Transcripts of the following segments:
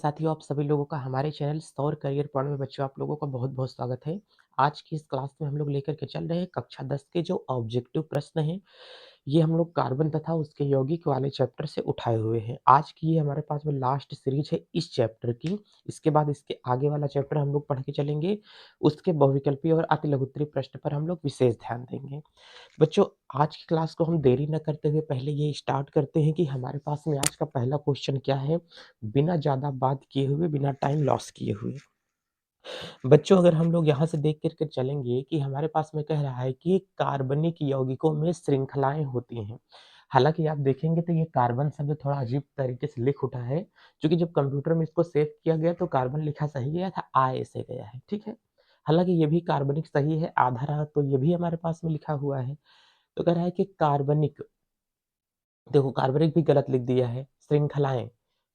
साथियों, आप सभी लोगों का हमारे चैनल सौर करियर पॉइंट में बच्चों आप लोगों का बहुत-बहुत स्वागत है। आज की इस क्लास में हम लोग लेकर के चल रहे हैं कक्षा 10 के जो ऑब्जेक्टिव प्रश्न हैं, ये हम लोग कार्बन तथा उसके यौगिक वाले चैप्टर से उठाए हुए हैं। आज की ये हमारे पास में लास्ट सीरीज है इस चैप्टर की। इसके बाद इसके आगे वाला चैप्टर हम लोग पढ़ के चलेंगे। उसके बहुविकल्पी और अतिलघुत्तरीय प्रश्न पर हम लोग विशेष ध्यान देंगे। बच्चों, आज की क्लास को हम देरी न करते हुए पहले ये स्टार्ट करते हैं कि हमारे पास में आज का पहला क्वेश्चन क्या है, बिना ज़्यादा बात किए हुए, बिना टाइम लॉस किए हुए। बच्चों, अगर हम लोग यहाँ से देख कर के चलेंगे कि हमारे पास में कह रहा है कि कार्बनिक यौगिकों में श्रृंखलाएँ होती हैं। हालाँकि आप देखेंगे तो ये कार्बन शब्द थोड़ा अजीब तरीके से लिख उठा है, क्योंकि जब कंप्यूटर में इसको सेव किया गया तो कार्बन लिखा सही गया था, आ ऐसे गया है, ठीक है? हालाँकि ये भी कार्बनिक सही है, आधा रहा तो ये भी हमारे पास में लिखा हुआ है। तो कह रहा है कि कार्बनिक, देखो कार्बनिक भी गलत लिख दिया है, श्रृंखलाएँ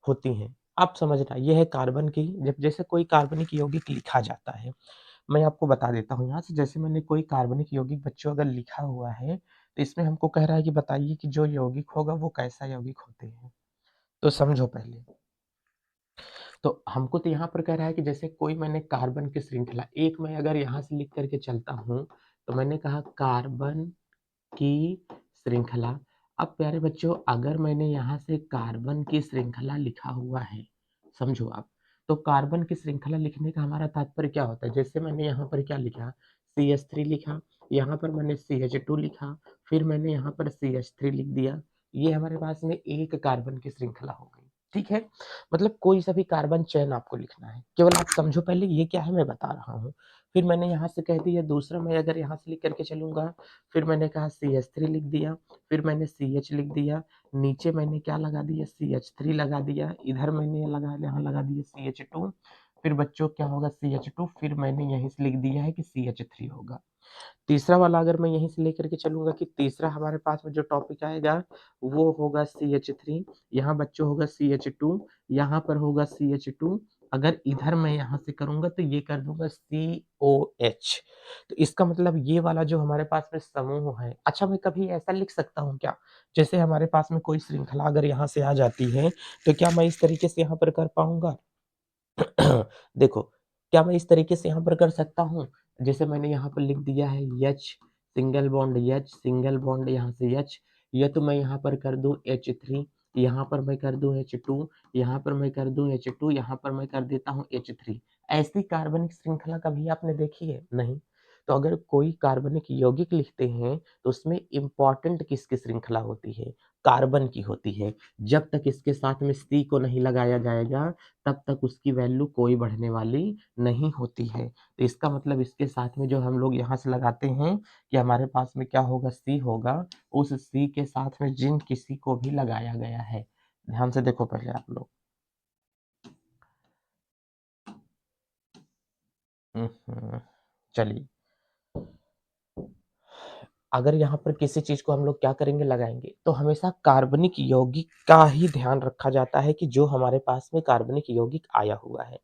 होती हैं। आप समझना ये है कार्बन की, जब जैसे कोई कार्बनिक यौगिक लिखा जाता है, मैं आपको बता देता हूँ यहाँ से, जैसे मैंने कोई कार्बनिक यौगिक बच्चों अगर लिखा हुआ है, तो इसमें हमको कह रहा है कि बताइए कि जो यौगिक होगा वो कैसा यौगिक होते हैं। तो समझो पहले, तो हमको तो यहाँ पर कह रहा है कि जैसे कोई मैंने कार्बन की श्रृंखला, एक मैं अगर यहाँ से लिख कर के चलता हूँ, तो मैंने कहा कार्बन की श्रृंखला। अब प्यारे बच्चों, अगर मैंने यहाँ से कार्बन की श्रृंखला लिखा हुआ है, समझो आप, तो कार्बन की श्रृंखला लिखने का हमारा तात्पर्य क्या होता है? जैसे मैंने यहाँ पर क्या लिखा, CH3 लिखा, यहाँ पर मैंने CH2 लिखा, फिर मैंने यहाँ पर CH3 लिख दिया। ये हमारे पास में एक कार्बन की श्रृंखला हो गई, ठीक है? मतलब कोई सा भी कार्बन चेन आपको लिखना है, केवल आप समझो पहले ये क्या है मैं बता रहा हूँ। फिर मैंने यहाँ से कह दिया, दूसरा मैं अगर यहाँ से लिख करके चलूँगा, फिर मैंने कहा CH3 लिख दिया, फिर मैंने CH लिख दिया, नीचे मैंने क्या लगा दिया, CH3 लगा दिया, इधर मैंने यहाँ लगा दिया CH2, फिर बच्चों क्या होगा CH2, फिर मैंने यहीं से लिख दिया है कि CH3 होगा। तीसरा वाला अगर मैं यहीं से लेकर के चलूँगा कि तीसरा हमारे पास में जो टॉपिक आएगा वो होगा CH3, यहाँ बच्चों होगा CH2, यहाँ पर होगा CH2, अगर इधर मैं यहाँ से करूँगा तो ये कर दूँगा COH। तो इसका मतलब ये वाला जो हमारे पास में समूह है, अच्छा मैं कभी ऐसा लिख सकता हूँ क्या? जैसे हमारे पास में कोई श्रृंखला अगर यहाँ से आ जाती है, तो क्या मैं इस तरीके से यहाँ पर कर पाऊँगा? देखो, क्या मैं इस तरीके से यहाँ पर कर सकता हूँ? जैसे मैंने यहाँ पर लिख दिया है H, single bond H, single bond यहाँ से H, या तो मैं यहाँ पर कर दूँ H3, यहाँ पर मैं कर दूँ H2, यहाँ पर मैं कर दूँ H2, यहाँ पर मैं कर देता हूँ H3। ऐसी कार्बनिक श्रृंखला कभी आपने देखी है? नहीं। तो अगर कोई कार्बनिक यौगिक लिखते हैं, तो उसमें इम्पोर्टेंट किसकी श्रृंखला होती है? कार्बन की होती है। जब तक इसके साथ में C को नहीं लगाया जाएगा, तब तक उसकी वैल्यू कोई बढ़ने वाली नहीं होती है। तो इसका मतलब इसके साथ में जो हम लोग यहाँ से लगाते हैं कि हमारे पास में क्या होगा, C होगा, उस C के साथ में जिन किसी को भी लगाया गया है। ध्यान से देखो पहले आप लोग। चलिए, अगर यहाँ पर किसी चीज़ को हम लोग क्या करेंगे, लगाएँगे, तो हमेशा कार्बनिक यौगिक का ही ध्यान रखा जाता है कि जो हमारे पास में कार्बनिक यौगिक आया हुआ है।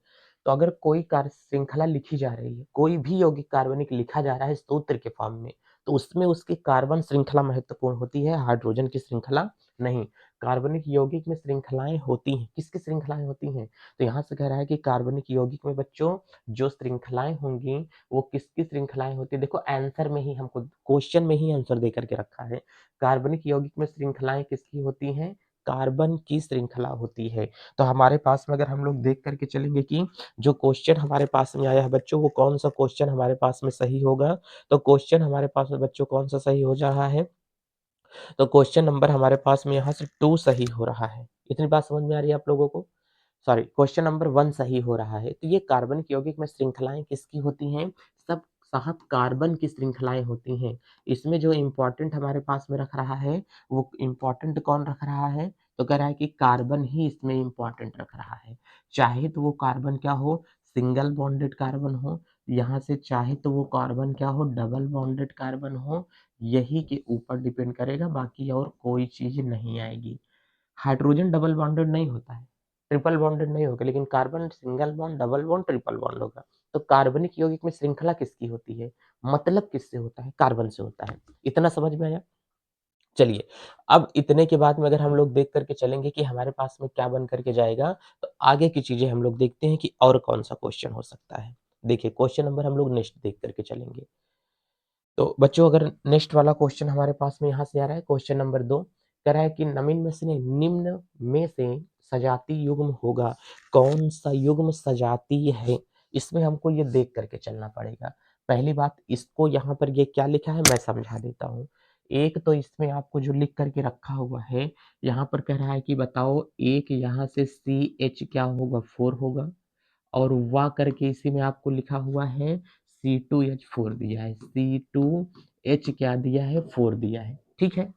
तो अगर कोई कार्य श्रृंखला लिखी जा रही है, कोई भी यौगिक कार्बनिक लिखा जा रहा है सूत्र के फॉर्म में, तो उसमें उसकी कार्बन श्रृंखला महत्वपूर्ण होती है, हाइड्रोजन की श्रृंखला नहीं। कार्बनिक यौगिक में श्रृंखलाएँ होती हैं, किसकी श्रृंखलाएँ होती हैं? तो यहाँ से कह रहा है कि कार्बनिक यौगिक में बच्चों जो श्रृंखलाएँ होंगी, वो किसकी श्रृंखलाएँ होती हैं? देखो आंसर में ही हमको क्वेश्चन में ही आंसर दे करके रखा है। कार्बनिक यौगिक में श्रृंखलाएँ किसकी होती हैं? कार्बन की श्रृंखला होती है। तो हमारे पास में अगर हम लोग देख करके चलेंगे कि जो क्वेश्चन हमारे पास में आया है बच्चों, वो कौन-सा क्वेश्चन हमारे पास में सही होगा? तो क्वेश्चन हमारे पास में बच्चों कौन-सा सही हो जा रहा है? तो क्वेश्चन नंबर हमारे पास में यहाँ से 2 सही हो रहा है। इतनी बात समझ में आ रही है आप लोगों को? सॉरी, क्वेश्चन नंबर 1 सही हो रहा है। तो ये कार्बनिक यौगिक में श्रृंखलाएँ किसकी होती हैं? सब साहब कार्बन की श्रृंखलाएँ होती हैं। इसमें जो इम्पोर्टेंट हमारे पास में रख रहा है, वो इम्पोर्टेंट कौन रख रहा है? तो कह रहा है कि कार्बन ही इसमें इम्पोर्टेंट रख रहा है। चाहे तो वो कार्बन क्या हो, सिंगल बॉन्डेड कार्बन हो, यहाँ से चाहे तो वो कार्बन क्या हो, डबल बॉन्डेड कार्बन हो, यही के ऊपर डिपेंड करेगा, बाकी और कोई चीज़ नहीं आएगी। हाइड्रोजन डबल बॉन्डेड नहीं होता है, ट्रिपल बॉन्डेड नहीं होगा, लेकिन carbon single bond, double bond, triple bond होगा। तो कार्बनिक यौगिक में श्रृंखला किसकी होती है? मतलब किससे होता है? कार्बन से होता है। इतना समझ में आया? चलिए, अब इतने के बाद में अगर हम लोग देख कर के चलेंगे कि हमारे पास में क्या बन कर के जाएगा, तो आगे की चीज़ें हम लोग देखते हैं कि और कौन-सा क्वेश्चन हो सकता है। देखिए, क्वेश्चन नंबर हम लोग नेक्स्ट देख कर के चलेंगे। तो बच्चों अगर नेक्स्ट वाला क्वेश्चन हमारे पास में यहाँ से आ रहा है, क्वेश्चन नंबर 2 कह रहा है कि निम्न में से सजातीय युग्म होगा, कौन-सा युग्म सजातीय है? इसमें हमको ये देख कर के चलना पड़ेगा। पहली बात इसको यहाँ पर ये क्या लिखा है मैं समझा देता हूँ। एक तो इसमें आपको जो लिख कर के रखा हुआ है, यहाँ पर कह रहा है कि बताओ एक यहाँ से CH क्या होगा 4 होगा और वा करके इसी में आपको लिखा हुआ है C2H4 दिया है, C2H क्या दिया है 4 दिया है, ठीक है।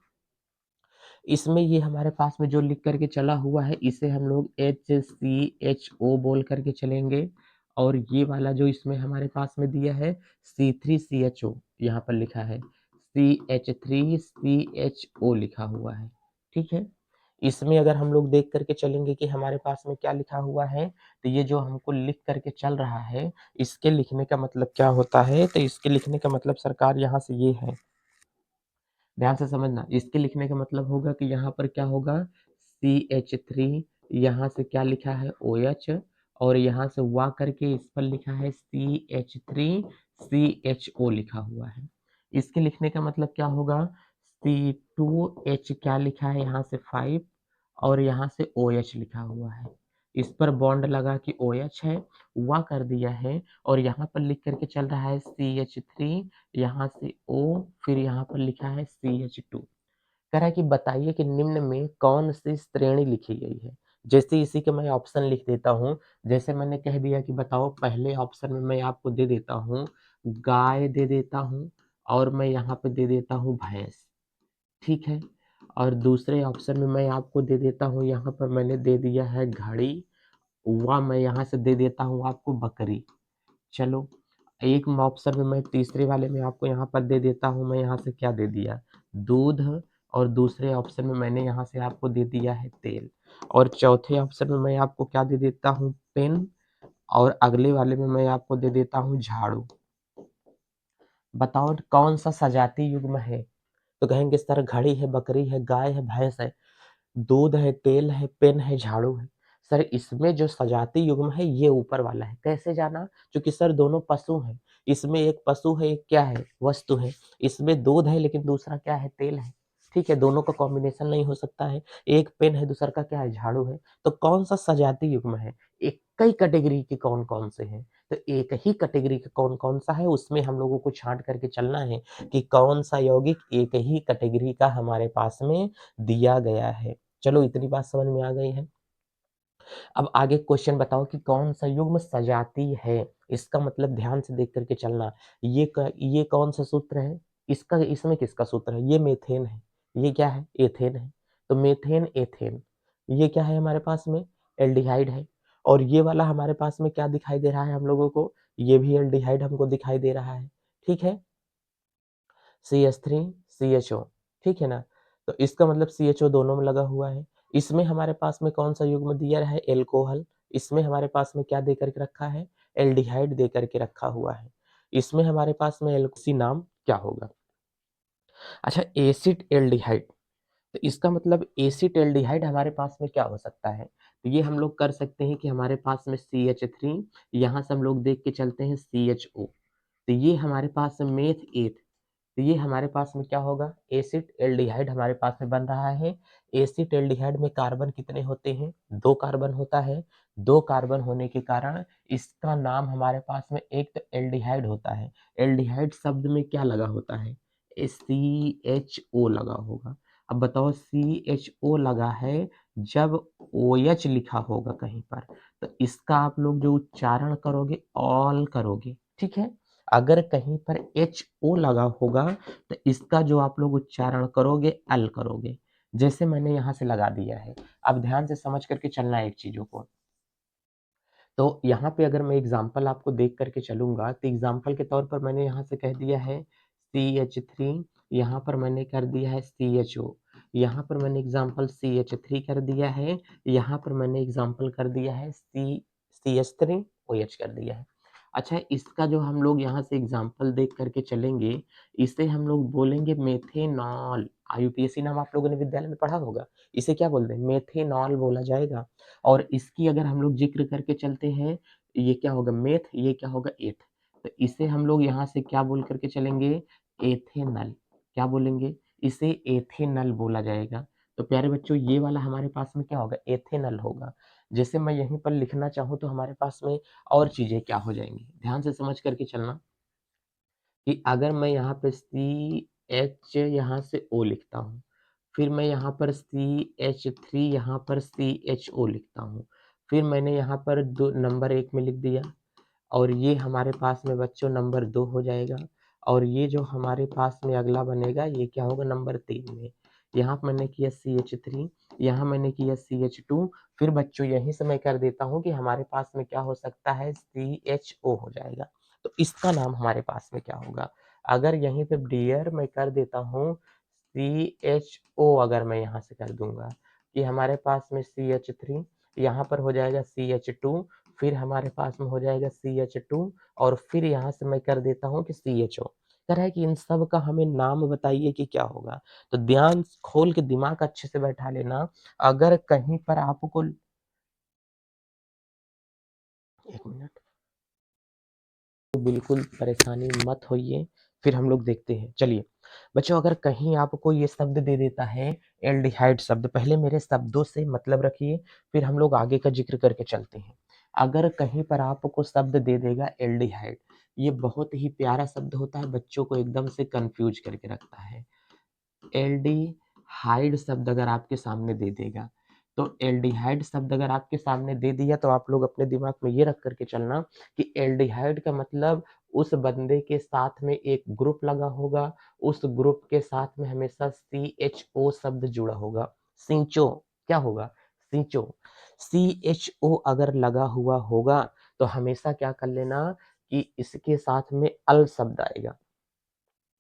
इसमें ये हमारे पास में जो लिख करके चला हुआ है इसे हम लोग HCHO बोल करके चलेंगे और ये वाला जो इसमें हमारे पास में दिया है C3CHO यहाँ पर लिखा है CH3CHO लिखा हुआ है, ठीक है। इसमें अगर हम लोग देख करके चलेंगे कि हमारे पास में क्या लिखा हुआ है, तो ये जो हमको लिख करके चल रहा है, इसके लिखने का मतलब क्या होता है? तो इसके लिखने का मतलब सरकार यहाँ से ये है, ध्यान से समझना, इसके लिखने का मतलब होगा कि यहाँ पर क्या होगा CH3 यहाँ से क्या लिखा है OH और यहाँ से वा करके इस पर लिखा है CH3CHO लिखा हुआ है। इसके लिखने का मतलब क्या होगा C2H क्या लिखा है यहाँ से 5 और यहाँ से OH लिखा हुआ है। इस पर बॉन्ड लगा कि OH है, वा कर दिया है और यहाँ पर लिख करके चल रहा है CH3 यहाँ से O फिर यहाँ पर लिखा है CH2। कह रहा है कि बताइए कि निम्न में कौन सी श्रेणी लिखी गई है। जैसे इसी के मैं ऑप्शन लिख देता हूँ, जैसे मैंने कह दिया कि बताओ पहले ऑप्शन में मैं आपको दे देता हूँ गाय दे देता हूँ और मैं यहाँ पे दे देता हूँ भैंस, ठीक है। और दूसरे ऑप्शन में मैं आपको दे देता हूँ यहाँ पर मैंने दे दिया है घड़ी व मैं यहाँ से दे देता हूँ आपको बकरी। चलो, एक ऑप्शन में मैं तीसरे वाले में आपको यहाँ पर दे देता हूँ, मैं यहाँ से क्या दे दिया? दूध और दूसरे ऑप्शन में मैंने यहाँ से आपको दे दिया है तेल और चौथे ऑप्शन में मैं आपको क्या दे देता हूँ? पेन और अगले वाले में मैं आपको दे देता हूँ झाड़ू। बताओ कौन-सा सजातीय युग्म है? तो कहेंगे सर घड़ी है, बकरी है, गाय है, भैंस है। दूध है, तेल है, पेन है, झाड़ू है। सर इसमें जो सजातीय युग्म है ये ऊपर वाला है। कैसे जाना? क्योंकि सर दोनों पशु हैं। इसमें एक पशु है, एक क्या है? वस्तु है। इसमें दूध है लेकिन दूसरा क्या है? तेल है। ठीक है, दोनों का कॉम्बिनेशन नहीं हो सकता है। एक पेन है, दूसरा का क्या है? झाड़ू है। तो कौन-सा सजातीय युग्म है? एक कई कैटेगरी के कौन-कौन से हैं? तो एक ही कैटेगरी का कौन-कौन सा है उसमें हम लोगों को छाँट करके चलना है कि कौन-सा यौगिक एक ही कैटेगरी का हमारे पास में दिया गया है। चलो इतनी बात समझ में आ गई है। अब आगे क्वेश्चन बताओ कि कौन सा युग्म सजातीय है? इसका मतलब ध्यान से देख करके चलना। ये कौन सा सूत्र है? इसका इसमें किसका सूत्र है? ये मीथेन है। ये क्या है? एथेन है। तो मीथेन, एथेन। ये क्या है हमारे पास में? एल्डिहाइड है। और ये वाला हमारे पास में क्या दिखाई दे रहा है हम लोगों को? ये भी एल्डिहाइड हमको दिखाई दे रहा है। ठीक है? CH3 CHO ठीक है ना? तो इसका मतलब CHO दोनों में लगा हुआ है। इसमें हमारे पास में कौन-सा युग्म दिया है? एल्कोहल। इसमें हमारे पास में क्या दे कर के रखा है? एल्डिहाइड दे कर के रखा हुआ है। इसमें हमारे पास में एल्कोसी नाम क्या होगा? अच्छा एसिड एल्डिहाइड, तो इसका मतलब एसिड एल्डिहाइड हमारे पास में क्या हो सकता है? तो ये हम लोग कर सकते हैं कि हमारे पास में CH3 यहाँ से हम लोग देख के चलते हैं CHO। तो ये हमारे पास मेथ एथ तो ये हमारे पास में क्या होगा? एसिड एल्डिहाइड हमारे पास में बन रहा है। एसिड एल्डिहाइड में कार्बन कितने होते हैं? 2 कार्बन होता है। 2 कार्बन होने के कारण इसका नाम हमारे पास में एक तो एल्डिहाइड होता है। एल्डिहाइड शब्द में क्या लगा होता है? CHO लगा होगा। अब बताओ CHO लगा है जब OH लिखा होगा कहीं पर, तो इसका आप लोग जो उच्चारण करोगे ऑल करोगे, ठीक है? अगर कहीं पर HO लगा होगा तो इसका जो आप लोग उच्चारण करोगे अल करोगे, जैसे मैंने यहाँ से लगा दिया है। अब ध्यान से समझ करके चलना है एक चीज़ों को। तो यहाँ पे अगर मैं एग्ज़ाम्पल आपको देख करके चलूँगा, तो एग्ज़ाम्पल के तौर पर मैंने यहाँ से कह दिया है CH3 यहाँ पर मैंने कर दिया है CHO, यहाँ पर मैंने एग्ज़ाम्पल CH3 कर दिया है, यहाँ पर मैंने एग्ज़ाम्पल कर दिया है CH3 OH कर दिया है। अच्छा इसका जो हम लोग यहाँ से एग्ज़ाम्पल देख करके चलेंगे, इसे हम लोग बोलेंगे मेथेनॉल। आईयूपीएसी नाम आप लोगों ने विद्यालय में पढ़ा होगा। इसे क्या बोलते हैं? मेथेनॉल बोला जाएगा। और इसकी अगर हम लोग ज़िक्र करके चलते हैं, ये क्या होगा मेथ, ये क्या होगा एथ। तो इसे हम लोग यहाँ से क्या बोल कर के चलेंगे? एथेनल। क्या बोलेंगे? इसे एथेनल बोला जाएगा। तो प्यारे बच्चों ये वाला हमारे पास में क्या होगा? एथेनल होगा। जैसे मैं यहीं पर लिखना चाहूँ तो हमारे पास में और चीज़ें क्या हो जाएँगी? ध्यान से समझ कर के चलना कि अगर मैं यहाँ पे CH यहाँ से O लिखता हूँ, फिर मैं यहाँ पर CH3 यहाँ पर CHO लिखता हूँ, फिर मैंने यहाँ पर दो नंबर 1 में लिख दिया और ये हमारे पास में बच्चों नंबर 2 हो जाएगा और ये जो हमारे पास में अगला बनेगा ये क्या होगा नंबर 3 में। यहाँ पे मैंने किया CH3, यहाँ मैंने किया CH2, फिर बच्चों यहीं से मैं कर देता हूँ कि हमारे पास में क्या हो सकता है CHO हो जाएगा। तो इसका नाम हमारे पास में क्या होगा? अगर यहीं पे डियर मैं कर देता हूँ CHO अगर मैं यहाँ से कर दूँगा कि हमारे पास में CH3 यहाँ पर हो जाएगा CH2 फिर हमारे पास में हो जाएगा CH2 और फिर यहाँ से मैं कर देता हूँ कि CHO। कह रहा है कि इन सब का हमें नाम बताइए कि क्या होगा? तो ध्यान खोल के दिमाग अच्छे से बैठा लेना। अगर कहीं पर आपको 1 मिनट तो बिल्कुल परेशानी मत होइए, फिर हम लोग देखते हैं। चलिए, बच्चों अगर कहीं आपको ये शब्द दे देता है एल्डिहाइड शब्द, पहले मेरे शब्दों से मतलब रखिए, फिर हम लोग आगे का ज़िक्र करके चलते हैं। अगर कहीं पर आपको शब्द दे देगा एल्डिहाइड, ये बहुत ही प्यारा शब्द होता है, बच्चों को एकदम से कन्फ्यूज़ करके रखता है। एल्डिहाइड शब्द अगर आपके सामने दे देगा, तो एल्डिहाइड शब्द अगर आपके सामने दे दिया तो आप लोग अपने दिमाग में ये रख कर के चलना कि एल्डिहाइड का मतलब उस बंदे के साथ में एक ग्रुप लगा होगा, उस ग्रुप के साथ में हमेशा CHO शब्द जुड़ा होगा। सिंचो क्या होगा? सिंचो। CHO अगर लगा हुआ होगा, तो हमेशा क्या कर लेना कि इसके साथ में अल शब्द आएगा।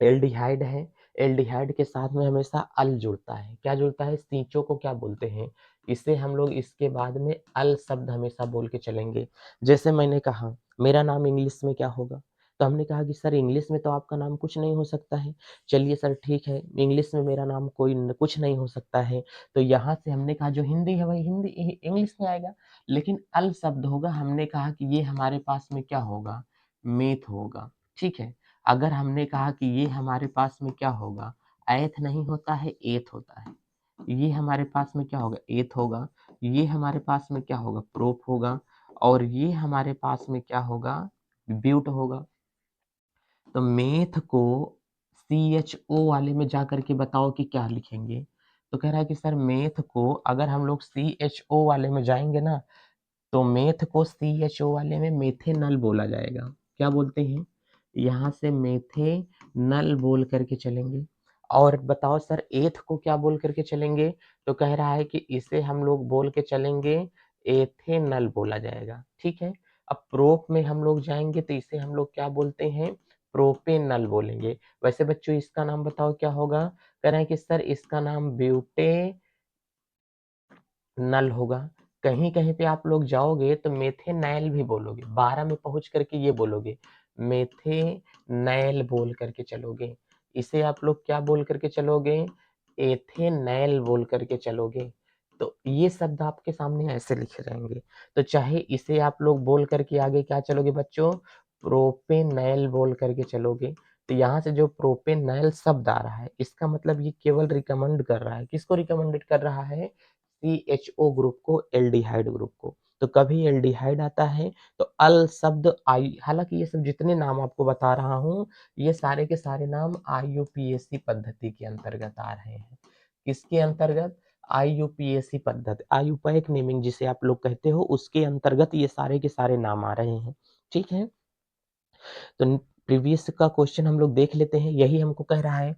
एल्डिहाइड है, एल्डिहाइड के साथ में हमेशा अल जुड़ता है। क्या जुड़ता है? सींचो को क्या बोलते हैं? इसे हम लोग इसके बाद में अल शब्द हमेशा बोल के चलेंगे। जैसे मैंने कहा, मेरा नाम इंग्लिश में क्या होगा? तो हमने कहा कि सर इंग्लिश में तो आपका नाम कुछ नहीं हो सकता है। चलिए सर ठीक है, इंग्लिश में मेरा नाम कोई न कुछ नहीं हो सकता है। तो यहाँ से हमने कहा जो हिंदी है वही हिंदी इंग्लिश में आएगा। लेकिन अल शब्द होगा, हमने कहा कि ये हमारे पास में क्या होगा? मेथ होगा। ठीक है? अगर हमने कहा कि ये हमारे पास में क्या होगा? ऐथ नहीं होता है, एथ होता है। ये हमारे पास में क्या होगा? एथ होगा। ये हमारे पास में क्या होगा? प्रोप होगा और ये हमारे पास में क्या होगा? ब्यूट होगा। तो मेथ को CHO वाले में जा कर के बताओ कि क्या लिखेंगे? तो कह रहा है कि सर मेथ को अगर हम लोग CHO वाले में जाएँगे ना तो मेथ को CHO वाले में मेथेनल बोला जाएगा। क्या बोलते हैं? यहाँ से मेथेनल बोल करके चलेंगे। और बताओ सर एथ को क्या बोल करके चलेंगे? तो कह रहा है कि इसे हम लोग बोल के चलेंगे एथेनल बोला जाएगा। ठीक है? अब प्रोप में हम लोग जाएँगे तो इसे हम लोग क्या बोलते हैं? प्रोपेनल बोलेंगे। वैसे बच्चों इसका नाम बताओ क्या होगा? कह रहे हैं कि सर इसका नाम ब्यूटे नल होगा। कहीं-कहीं पे आप लोग जाओगे तो मेथेनैल भी बोलोगे, 12 में पहुँच कर के ये बोलोगे, मेथेनैल बोल कर के चलोगे। इसे आप लोग क्या बोल कर के चलोगे? एथेनैल बोल कर के चलोगे। तो ये शब्द आपके सामने ऐसे लिखे जाएँगे। तो चाहे इसे आप लोग बोल कर के आगे क्या चलोगे बच्चों? प्रोपेनैल बोल कर के चलोगे। तो यहाँ से जो प्रोपेनैल शब्द आ रहा है, इसका मतलब ये केवल रिकमेंड कर रहा है। किसको रिकमेंडेड कर रहा है? CHO ग्रुप को, एल्डिहाइड ग्रुप को। तो कभी एल्डिहाइड आता है तो अल शब्द आई हालाँकि ये सब जितने नाम आपको बता रहा हूँ, ये सारे के सारे नाम IUPAC पद्धति के अंतर्गत आ रहे हैं। किसके अंतर्गत? IUPAC पद्धति, आयुपैक नेमिंग जिसे आप लोग कहते हो, उसके अंतर्गत ये सारे के सारे नाम आ रहे हैं। ठीक है? तो प्रीवियस का क्वेश्चन हम लोग देख लेते हैं, यही हमको कह रहा है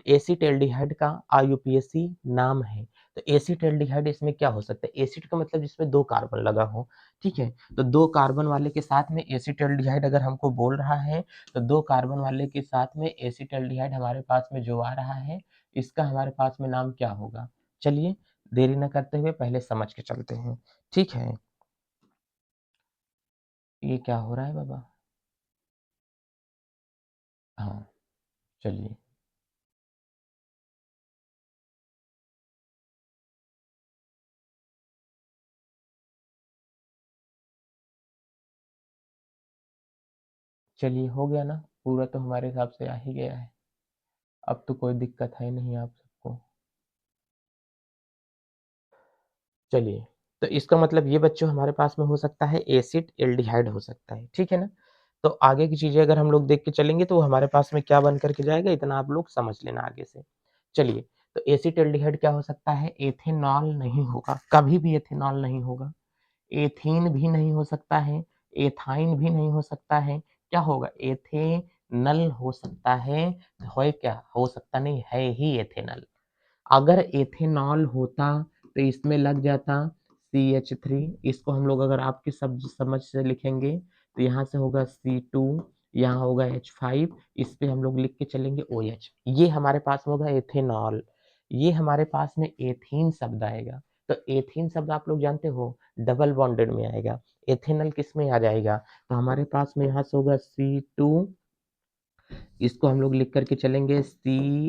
एसिड एल्डिहाइड का आईयूपीएसी नाम है। तो एसिड एल्डिहाइड इसमें क्या हो सकता है? एसिड का मतलब जिसमें 2 कार्बन लगा हो, ठीक है? तो 2 कार्बन वाले के साथ में एसिड एल्डिहाइड अगर हमको बोल रहा है, तो 2 कार्बन वाले के साथ में एसिड एल्डिहाइड हमारे पास में जो आ रहा है, इसका हमारे पास में नाम क्या होगा? चलिए, देरी न करते हुए पहले समझ के चलते हैं, ठीक है? ये क्या हो रहा है बाबा? हाँ, चलिए। चलिए हो गया ना, पूरा तो हमारे हिसाब से आ ही गया है। अब तो कोई दिक्कत है नहीं आप सबको। चलिए, तो इसका मतलब ये बच्चों हमारे पास में हो सकता है एसिड एल्डिहाइड हो सकता है, ठीक है ना? तो आगे की चीज़ें अगर हम लोग देख के चलेंगे तो हमारे पास में क्या बन कर के जाएगा, इतना आप लोग समझ लेना आगे से। चलिए, तो एसिड एल्डिहाइड क्या हो सकता है? एथेनॉल नहीं होगा, कभी भी एथेनॉल नहीं होगा। एथीन भी नहीं हो सकता है, एथाइन भी नहीं हो सकता है, क्या होगा? एथेनल हो सकता है, होए क्या? हो सकता नहीं, है ही एथेनल। अगर एथेनॉल होता तो इसमें लग जाता CH3, इसको हम लोग अगर आपकी समझ से लिखेंगे तो यहाँ से होगा C2, यहाँ होगा H5, इस पे हम लोग लिख के चलेंगे OH। ये हमारे पास में होगा एथेनॉल, ये हमारे पास में एथीन शब्द आएगा। तो एथीन शब्द आप लोग जानते हो डबल बॉन्डेड में आएगा, एथेनल किस में आ जाएगा? तो हमारे पास में यहाँ से होगा C2, इसको हम लोग लिख करके चलेंगे C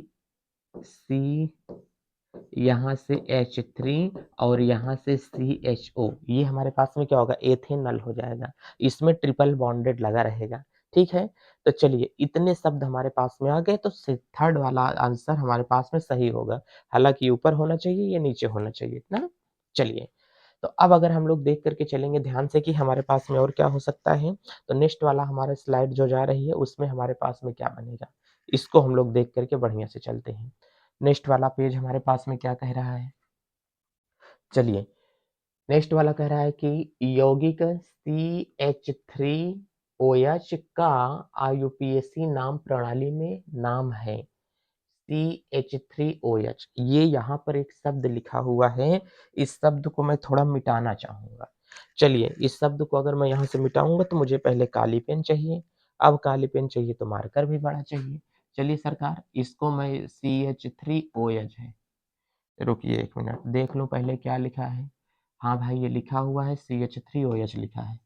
यहाँ से H3 और यहाँ से CHO, ये हमारे पास में क्या होगा? एथेनल हो जाएगा। इसमें ट्रिपल बॉन्डेड लगा रहेगा, ठीक है? तो चलिए इतने शब्द हमारे पास में आ गए, तो थर्ड वाला आंसर हमारे पास में सही होगा। हालांकि ऊपर होना चाहिए या नीचे होना चाहिए ना। चलिए, तो अब अगर हम लोग देख करके चलेंगे ध्यान से कि हमारे पास में और क्या हो सकता है, तो नेक्स्ट वाला हमारा स्लाइड जो जा रही है उसमें हमारे पास में क्या बनेगा, इसको हम लोग देख करके बढ़िया से चलते हैं। नेक्स्ट वाला पेज हमारे पास में क्या कह रहा है? चलिए, नेक्स्ट वाला कह रहा है कि यौगिक CH3OH का IUPAC नाम प्रणाली में नाम है। CH3OH, ये यहाँ पर एक शब्द लिखा हुआ है, इस शब्द को मैं थोड़ा मिटाना चाहूंगा। चलिए, इस शब्द को अगर मैं यहाँ से मिटाऊंगा तो मुझे पहले काली पेन चाहिए, अब काली पेन चाहिए तो मार्कर भी बड़ा चाहिए। चलिए सरकार, इसको मैं CH3OH है, रुकिए 1 मिनट, देख लो पहले क्या लिखा है। हाँ भाई, ये लिखा हुआ है CH3OH लिखा है।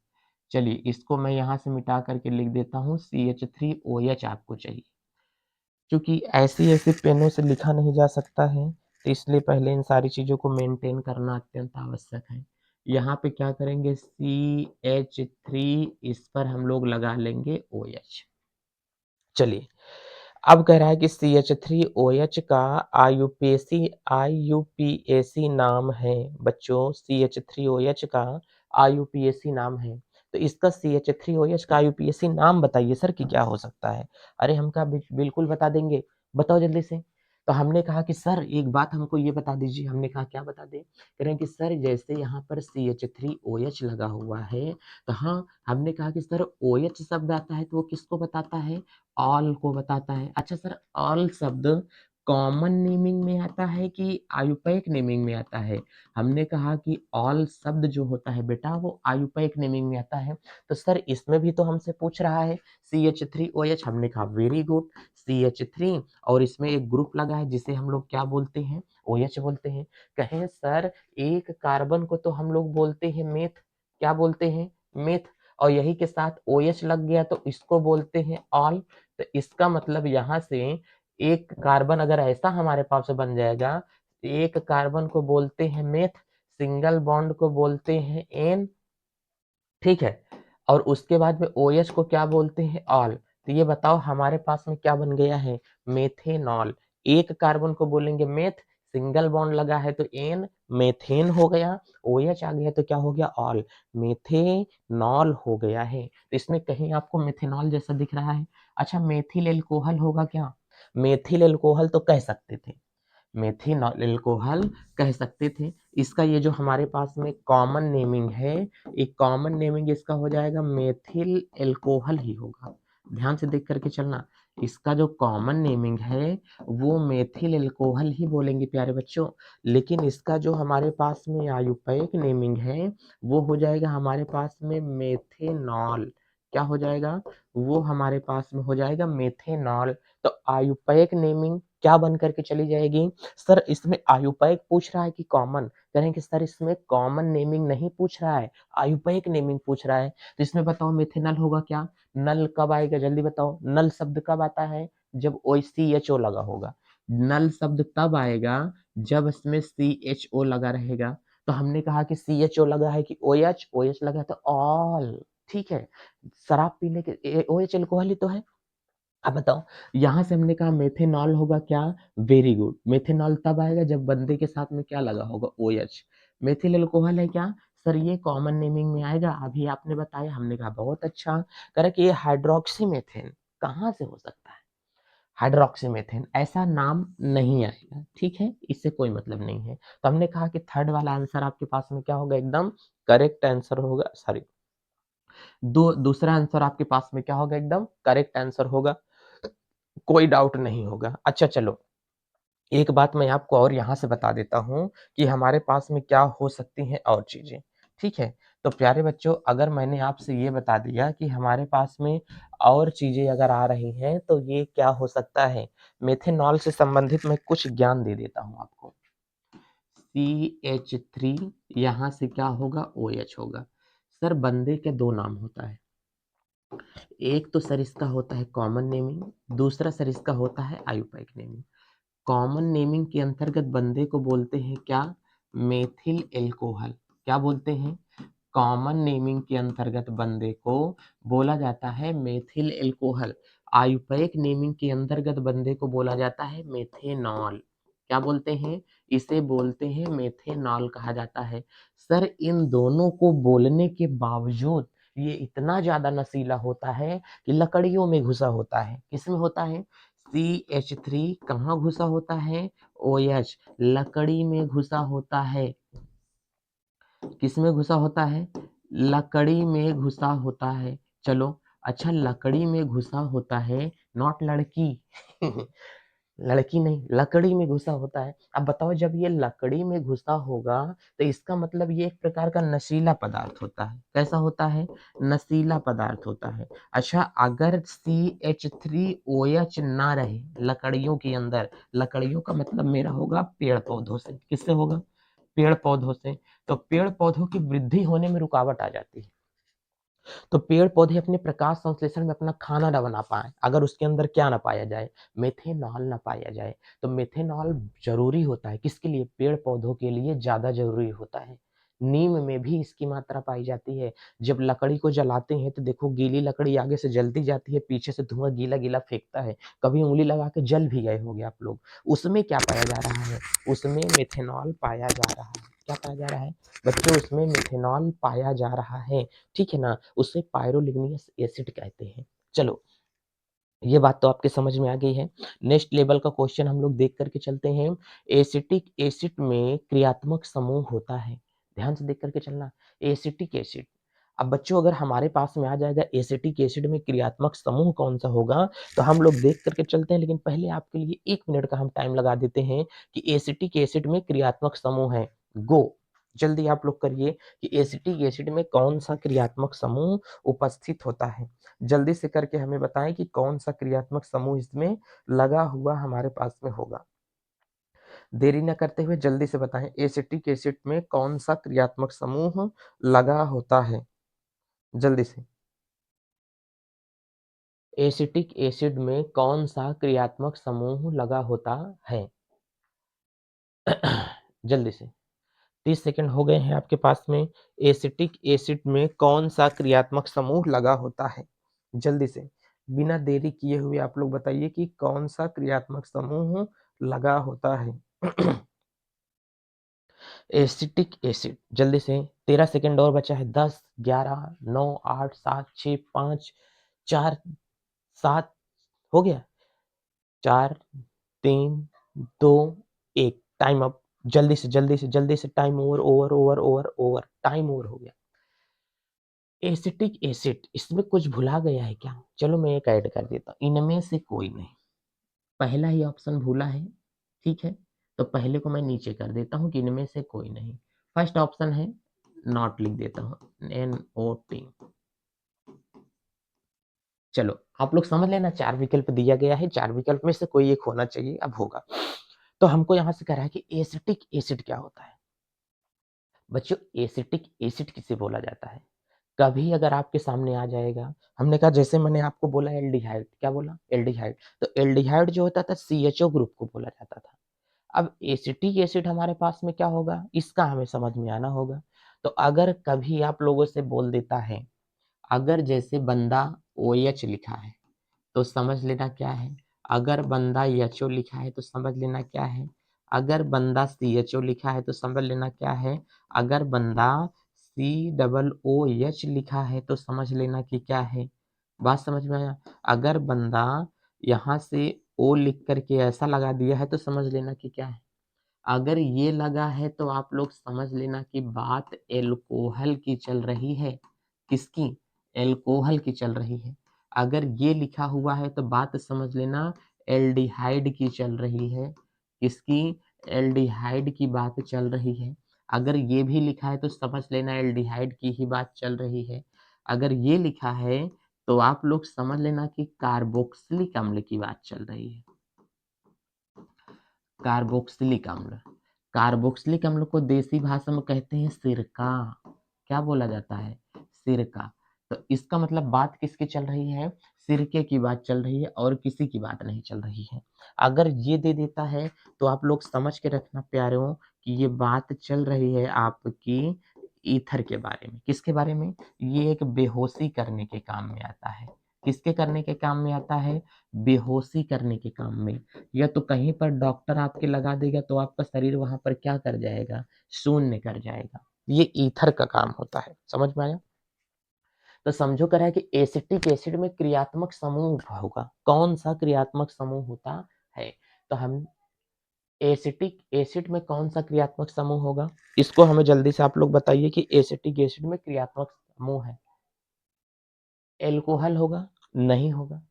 चलिए, इसको मैं यहाँ से मिटा करके लिख देता हूँ CH3OH आपको चाहिए। क्योंकि ऐसी-ऐसी पेनों से लिखा नहीं जा सकता है, तो इसलिए पहले इन सारी चीज़ों को मेंटेन करना अत्यंत आवश्यक है। यहाँ पे क्या करेंगे? CH3, इस पर हम लोग लगा लेंगे OH। चलिए, अब कह रहा है कि CH3OH का आईयूपीएसी नाम है। बच्चों, CH3OH का आईयूपीएसी नाम है। तो इसका CH3OH का आईयूपीएसी नाम बताइए सर कि क्या हो सकता है? अरे हम कहा बिल्कुल बता देंगे, बताओ जल्दी से। तो हमने कहा कि सर एक बात हमको ये बता दीजिए। हमने कहा क्या बता दें? कह रहे हैं कि सर जैसे यहाँ पर CH3OH लगा हुआ है, तो हाँ, हमने कहा कि सर OH शब्द आता है तो वो किसको बताता है? ऑल को बताता है। अच्छा सर, ऑल शब्द कॉमन नेमिंग में आता है कि आयुपैक नेमिंग में आता है? हमने कहा कि ऑल शब्द जो होता है बेटा वो आयुपैक नेमिंग में आता है। तो सर इसमें भी तो हमसे पूछ रहा है CH3OH। हमने कहा वेरी गुड, CH3 और इसमें एक ग्रुप लगा है जिसे हम लोग क्या बोलते हैं? OH बोलते हैं। कहें सर एक कार्बन को तो हम लोग बोलते हैं मेथ, क्या बोलते हैं? मेथ। और यही के साथ OH लग गया तो इसको बोलते हैं ऑल। तो इसका मतलब यहाँ से एक कार्बन अगर ऐसा हमारे पास बन जाएगा, एक कार्बन को बोलते हैं मेथ, सिंगल बॉन्ड को बोलते हैं एन, ठीक है, और उसके बाद में OH को क्या बोलते हैं? ऑल। तो ये बताओ हमारे पास में क्या बन गया है? मेथेनॉल। एक कार्बन को बोलेंगे मेथ, सिंगल बॉन्ड लगा है तो एन, मेथेन हो गया। OH आ गया तो क्या हो गया? ऑल। मेथेनॉल हो गया है। तो इसमें कहीं आपको मेथेनॉल जैसा दिख रहा है? अच्छा, मेथिल एल्कोहल होगा क्या? मेथिल एल्कोहल तो कह सकते थे, मेथिनॉल एल्कोहल कह सकते थे। इसका ये जो हमारे पास में कॉमन नेमिंग है, एक कॉमन नेमिंग इसका हो जाएगा मेथिल एल्कोहल ही होगा। ध्यान से देख करके चलना, इसका जो कॉमन नेमिंग है वो मेथिल एल्कोहल ही बोलेंगे प्यारे बच्चों। लेकिन इसका जो हमारे पास में आयुपैक नेमिंग है वो हो जाएगा हमारे पास में मेथेनॉल। क्या हो जाएगा? वो हमारे पास में हो जाएगा मेथेनॉल। तो आयुपैक नेमिंग क्या बन करके चली जाएगी? सर इसमें आयुपैक पूछ रहा है कि कॉमन? कह रहे हैं कि सर इसमें कॉमन नेमिंग नहीं पूछ रहा है, आयुपैक नेमिंग पूछ रहा है। तो इसमें बताओ मेथिनल होगा क्या? नल कब आएगा जल्दी बताओ? नल शब्द कब आता है? जब OCHO लगा होगा। नल शब्द तब आएगा जब इसमें CHO लगा रहेगा। तो हमने कहा कि CHO लगा है कि OH, OH लगा है तो ऑल, ठीक है? शराब पीने के OH अल्कोहल ही तो है। अब बताओ, यहाँ से हमने कहा मेथेनॉल होगा क्या? Very good. मेथेनॉल तब आएगा जब बंदे के साथ में क्या लगा होगा? OH। मेथिल अल्कोहल है क्या? सर ये कॉमन नेमिंग में आएगा, अभी आपने बताया, हमने कहा बहुत अच्छा। कह रहा कि ये हाइड्रोक्सी मीथेन कहाँ से हो सकता है? हाइड्रोक्सी मीथेन ऐसा नाम नहीं आएगा, ठीक है? इससे कोई मतलब नहीं है। तो हमने कहा कि थर्ड वाला आंसर आपके पास में क्या होगा? एकदम करेक्ट आंसर होगा, सॉरी, दूसरा आंसर आपके पास में क्या होगा? एकदम करेक्ट आंसर होगा, कोई डाउट नहीं होगा। अच्छा चलो, एक बात मैं आपको और यहाँ से बता देता हूँ कि हमारे पास में क्या हो सकती हैं और चीज़ें, ठीक है? तो प्यारे बच्चों, अगर मैंने आपसे ये बता दिया कि हमारे पास में और चीज़ें अगर आ रही हैं, तो ये क्या हो सकता है? मेथनॉल से संबंधित मैं कुछ ज्ञान दे देता हूँ आपको। CH3 यहाँ से क्या होगा? OH होगा। सर बंदे के 2 नाम होता है। एक तो सर इसका होता है कॉमन नेमिंग, दूसरा सर इसका होता है आयुपाइक नेमिंग। कॉमन नेमिंग के अंतर्गत बंदे को बोलते हैं क्या? Methyl alcohol. क्या बोलते हैं? कॉमन नेमिंग के अंतर्गत बंदे को बोला जाता है मेथिल एल्कोहल। आयुपैक नेमिंग के अंतर्गत बंदे को बोला जाता है मेथेनॉल। क्या बोलते हैं? इसे बोलते हैं मेथेनॉल कहा जाता है। सर इन दोनों को बोलने के बावजूद ये इतना ज्यादा नशीला होता है कि लकड़ियों में घुसा होता है। किसमें होता है? CH3 कहाँ घुसा होता है? OH लकड़ी में घुसा होता है। किसमें घुसा होता है? लकड़ी में घुसा होता है। चलो, अच्छा लकड़ी में घुसा होता है, नॉट लड़की। लड़की नहीं, लकड़ी में घुसा होता है। अब बताओ, जब ये लकड़ी में घुसा होगा तो इसका मतलब ये एक प्रकार का नशीला पदार्थ होता है। कैसा होता है? नशीला पदार्थ होता है। अच्छा, अगर CH3OH ना रहे लकड़ियों के अंदर, लकड़ियों का मतलब मेरा होगा पेड़ पौधों से। किससे होगा? पेड़ पौधों से। तो पेड़ पौधों की वृद्धि होने में रुकावट आ जाती है। तो पेड़ पौधे अपने प्रकाश संश्लेषण में अपना खाना ना बना पाए, अगर उसके अंदर क्या ना पाया जाए? मेथेनॉल ना पाया जाए। तो मेथेनॉल जरूरी होता है किसके लिए? पेड़ पौधों के लिए ज्यादा जरूरी होता है। नीम में भी इसकी मात्रा पाई जाती है। जब लकड़ी को जलाते हैं तो देखो, गीली लकड़ी आगे से जलती जाती है, पीछे से धुआं गीला गीला फेंकता है। कभी उंगली लगा के जल भी गए होंगे आप लोग। उसमें क्या पाया जा रहा है? उसमें मेथेनॉल पाया जा रहा है। क्या पाया जा रहा है बच्चों? उसमें मेथेनॉल पाया जा रहा है, ठीक है ना? उसे पायरोलिग्नियस एसिड कहते हैं। चलो, ये बात तो आपके समझ में आ गई है। नेक्स्ट लेवल का क्वेश्चन हम लोग देख करके चलते हैं। एसिटिक एसिड में क्रियात्मक समूह होता है। ध्यान से देख करके चलना। एसिटिक एसिड, अब बच्चों अगर हमारे पास में आ जाएगा एसिटिक एसिड में क्रियात्मक समूह कौन सा होगा, तो हम लोग देख करके चलते हैं। लेकिन पहले आपके लिए 1 मिनट का हम टाइम लगा देते हैं कि एसिटिक एसिड में क्रियात्मक समूह है। गो, जल्दी आप लोग करिए कि एसिटिक एसिड में कौन सा क्रियात्मक समूह उपस्थित होता है। जल्दी से करके हमें बताएं कि कौन सा क्रियात्मक समूह इसमें लगा हुआ हमारे पास में होगा। देरी न करते हुए जल्दी से बताएं, एसिटिक एसिड में कौन सा क्रियात्मक समूह लगा होता है? जल्दी से। एसिटिक एसिड में कौन सा क्रियात्मक समूह लगा होता है? जल्दी से। 30 सेकंड हो गए हैं आपके पास में। एसिटिक एसिड में कौन सा क्रियात्मक समूह लगा होता है? जल्दी से, बिना देरी किए हुए आप लोग बताइए कि कौन सा क्रियात्मक समूह लगा होता है। एसिटिक एसिड, जल्दी से। 13 सेकंड और बचा है। 10, 11, 9, 8, 7, 6, 5, 4, 7, हो गया। 4, 3, 2, 1, टाइम अप। जल्दी से जल्दी से जल्दी से, time over over over over over, time over हो गया। एसिटिक एसिड, इसमें कुछ भुला गया है क्या? चलो मैं एक ऐड कर देता हूँ, इनमें से कोई नहीं। पहला ही ऑप्शन भूला है, ठीक है? तो पहले को मैं नीचे कर देता हूँ कि इनमें से कोई नहीं। फर्स्ट ऑप्शन है, नॉट लिख देता हूँ, NOT। चलो आप लोग समझ लेना, 4 विकल्प दिया गया है, 4 विकल्प में से कोई एक होना चाहिए, अब होगा। तो हमको यहाँ से कह रहा है कि एसिटिक एसिड क्या होता है? बच्चों एसिटिक एसिड किसे बोला जाता है? कभी अगर आपके सामने आ जाएगा, हमने कहा जैसे मैंने आपको बोला एल्डिहाइड, क्या बोला? एल्डिहाइड। तो एल्डिहाइड जो होता था CHO ग्रुप को बोला जाता था। अब एसिटिक एसिड हमारे पास में क्या होगा? इसका हमें समझ में आना होगा। तो अगर कभी आप लोगों से बोल देता है, अगर जैसे बंदा OH लिखा है तो समझ लेना क्या है, अगर बंदा HO लिखा है तो समझ लेना क्या है, अगर बंदा CHO लिखा है तो समझ लेना क्या है, अगर बंदा COOH लिखा है तो समझ लेना कि क्या है। बात समझ में आया? अगर बंदा यहाँ से O लिख करके ऐसा लगा दिया है तो समझ लेना कि क्या है। अगर ये लगा है तो आप लोग समझ लेना कि बात एल्कोहल की चल रही है। किसकी? एल्कोहल की चल रही है। अगर ये लिखा हुआ है तो बात समझ लेना एल्डिहाइड की चल रही है। किसकी? एल्डिहाइड की बात चल रही है। अगर ये भी लिखा है तो समझ लेना एल्डिहाइड की ही बात चल रही है। अगर ये लिखा है तो आप लोग समझ लेना कि कार्बोक्सिलिक अम्ल की बात चल रही है। कार्बोक्सिलिक अम्ल। कार्बोक्सिलिक अम्ल को देसी भाषा में कहते हैं सिरका। क्या बोला जाता है? सिरका। तो इसका मतलब बात किसकी चल रही है? सिरके की बात चल रही है और किसी की बात नहीं चल रही है। अगर ये दे देता है तो आप लोग समझ के रखना प्यारों कि ये बात चल रही है आपकी ईथर के बारे में। किसके बारे में? ये एक बेहोशी करने के काम में आता है। किसके करने के काम में आता है? बेहोशी करने के काम में। या तो कहीं पर डॉक्टर आपके लगा देगा तो आपका शरीर वहां पर क्या कर जाएगा? शून्य कर जाएगा। ये ईथर का काम होता है। समझ में आया? तो समझो कर है कि एसिटिक एसिड में क्रियात्मक समूह होगा। कौन सा क्रियात्मक समूह होता है? तो हम एसिटिक एसिड में कौन सा क्रियात्मक समूह होगा? इसको हमें जल्दी से आप लोग बताइए कि एसिटिक एसिड में क्रियात्मक समूह है। एल्कोहल होगा? नहीं होगा।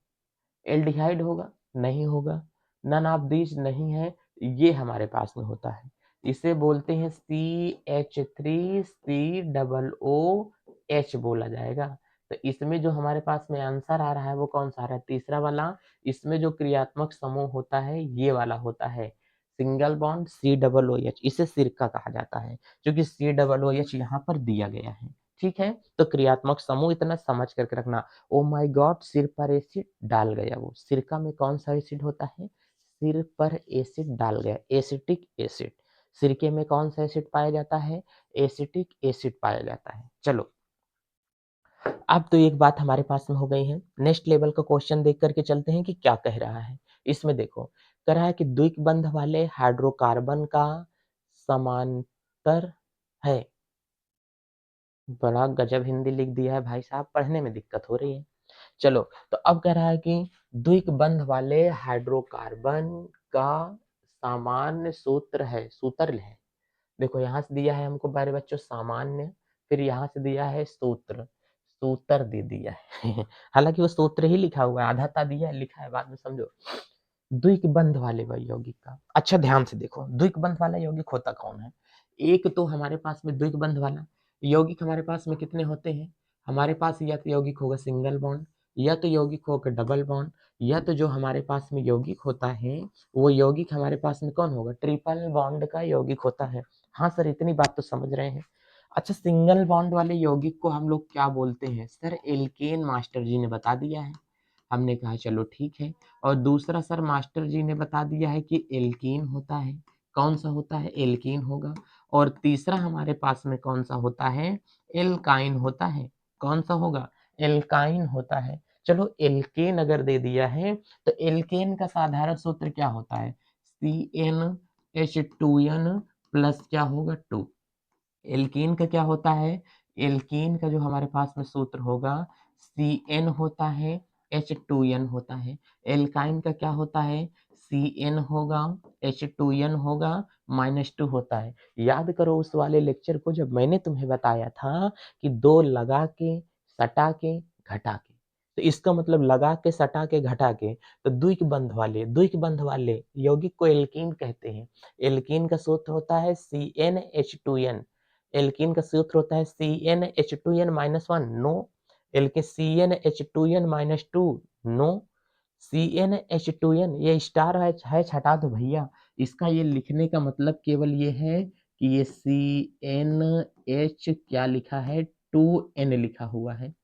एल्डिहाइड होगा? नहीं होगा। नन ऑफ दीज नहीं है। ये हमारे पास में होता है। इसे बोलते हैं CH3COOH बोला जाएगा। तो इसमें जो हमारे पास में आंसर आ रहा है वो कौन सा आ रहा है? तीसरा वाला। इसमें जो क्रियात्मक समूह होता है ये वाला होता है सिंगल बॉन्ड COOH। इसे सिरका कहा जाता है क्योंकि COOH यहाँ पर दिया गया है। ठीक है, तो क्रियात्मक समूह इतना समझ करके रखना। ओ माय गॉड, सिर पर एसिड डाल गया। वो सिरका में कौन सा एसिड होता है? सिर पर एसिड डाल गया, एसिटिक एसिड। सिरके में कौन सा एसिड पाया जाता है? एसिटिक एसिड पाया जाता है। चलो, अब तो एक बात हमारे पास में हो गई है। नेक्स्ट लेवल का क्वेश्चन देख करके चलते हैं कि क्या कह रहा है। इसमें देखो, कह रहा है कि द्विक बंध वाले हाइड्रोकार्बन का समांतर है। बड़ा गजब हिंदी लिख दिया है भाई साहब, पढ़ने में दिक्कत हो रही है। चलो, तो अब कह रहा है कि द्विक बंध वाले हाइड्रोकार्बन का सामान्य सूत्र है, सूत्र है। देखो यहाँ से दिया है हमको प्यारे बच्चों सामान्य, फिर यहाँ से दिया है सूत्र, सूत्र दे दिया है। हालांकि वो सूत्र ही लिखा हुआ है, आधा ता दिया है, लिखा है बाद में समझो। द्विक बंध वाले यौगिक का अच्छा ध्यान से देखो, द्विक बंध वाला यौगिक होता कौन है? एक तो हमारे पास में द्विक बंध वाला यौगिक हमारे पास में कितने होते हैं? हमारे पास या तो यौगिक होगा सिंगल बॉन्ड, या तो यौगिक होगा डबल बॉन्ड, या तो जो हमारे पास में यौगिक होता है वो यौगिक हमारे पास में कौन होगा? ट्रिपल बॉन्ड का यौगिक होता है। हाँ सर, इतनी बात तो समझ रहे हैं। अच्छा, सिंगल बॉन्ड वाले यौगिक को हम लोग क्या बोलते हैं? सर एल्केन, मास्टर जी ने बता दिया है। हमने कहा चलो ठीक है। और दूसरा सर मास्टर जी ने बता दिया है कि एल्कीन होता है। कौन सा होता है? एल्कीन होगा। और तीसरा हमारे पास में कौन सा होता है? एल्काइन होता है। कौन सा होगा? एल्काइन होता है। चलो, एल्केन अगर दे दिया है तो एल्केन का साधारण सूत्र क्या होता है? CnH2n प्लस क्या होगा? 2। एल्कीन का क्या होता है? एल्कीन का जो हमारे पास में सूत्र होगा Cn होता है, H2n होता है। एल्काइन का क्या होता है? Cn होगा, H2n होगा, -2 होता है। याद करो उस वाले लेक्चर को जब मैंने तुम्हें बताया था कि दो लगा के, सटा के, घटा के। तो इसका मतलब लगा के, सटा के, घटा के। तो द्विक बंध वाले यौगिक को एल्कीन कहते हैं। एल्कीन का सूत्र होता है CnH2n। एल्कीन का सूत्र होता है CnH2n-1। No. एल्के CnH2n-2। No. CnH2n ये स्टार है हटा दो भैया। इसका ये लिखने का मतलब केवल ये है कि ये CnH क्या लिखा है? 2n लिखा हुआ है।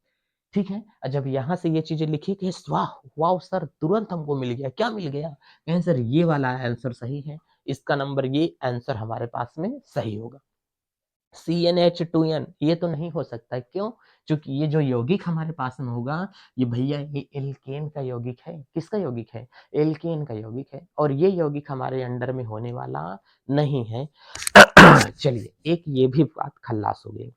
ठीक है। जब यहाँ से ये चीजें लिखी कि वाह वाह सर, तुरंत हमको मिल गया। क्या मिल गया? कहें सर ये वाला आंसर सही है, इसका नंबर ये आंसर हमारे पास में सही होगा। CnH2n ये तो नहीं हो सकता है, क्यों? क्योंकि ये जो यौगिक हमारे पास में होगा, ये भैया ये एल्केन का यौगिक है। किसका यौगिक है? एल्केन का यौगिक है और ये यौगिक हमारे अंडर में होने वाला नहीं है। चलिए, एक ये भी बात खल्लास हो गई।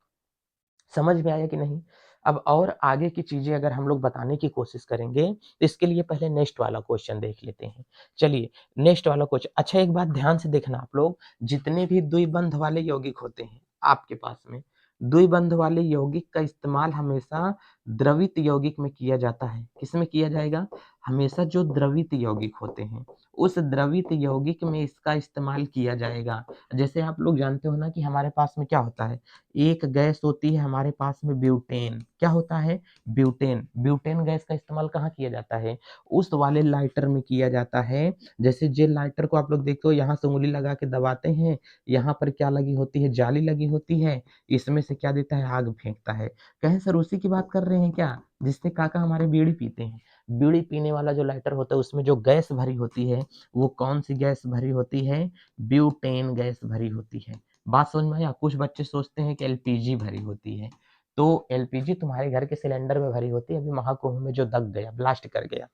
समझ में आया कि नहीं? अब और आगे की चीज़ें अगर हम लोग बताने की कोशिश करेंगे, तो इसके लिए पहले नेक्स्ट वाला क्वेश्चन देख लेते हैं। चलिए, नेक्स्ट वाला क्वेश्चन अच्छा एक बात ध्यान से देखना आप लोग, जितने भी द्विबंध वाले यौगिक होते हैं आपके पास में, द्विबंध वाले यौगिक का इस्तेमाल हमेशा द्रवित यौगिक में किया जाता है। किसमें किया जाएगा? हमेशा जो द्रवित यौगिक होते हैं, उस द्रवित यौगिक में इसका इस्तेमाल किया जाएगा। जैसे आप लोग जानते हो ना कि हमारे पास में क्या होता है, एक गैस होती है हमारे पास में ब्यूटेन। क्या होता है? ब्यूटेन। ब्यूटेन गैस का इस्तेमाल कहाँ किया जाता है? उस वाले लाइटर में किया जाता है। जैसे जेल लाइटर को आप लोग देखते हो, यहाँ से उंगली लगा के दबाते हैं, यहाँ पर क्या लगी होती है? जाली लगी होती है। इसमें से क्या देता है? आग फेंकता है। कहें सर उसी की बात कर रहे हैं क्या, जिससे काका हमारे बीड़ी पीते हैं? बीड़ी पीने वाला जो लाइटर होता है उसमें जो गैस भरी होती है, वो कौन सी गैस भरी होती है? ब्यूटेन गैस भरी होती है। बात समझ में आया? कुछ बच्चे सोचते हैं कि एलपीजी भरी होती है, तो एलपीजी तुम्हारे घर के सिलेंडर में भरी होती है। अभी महाकुंभ में जो दग गया, ब्लास्ट कर गया,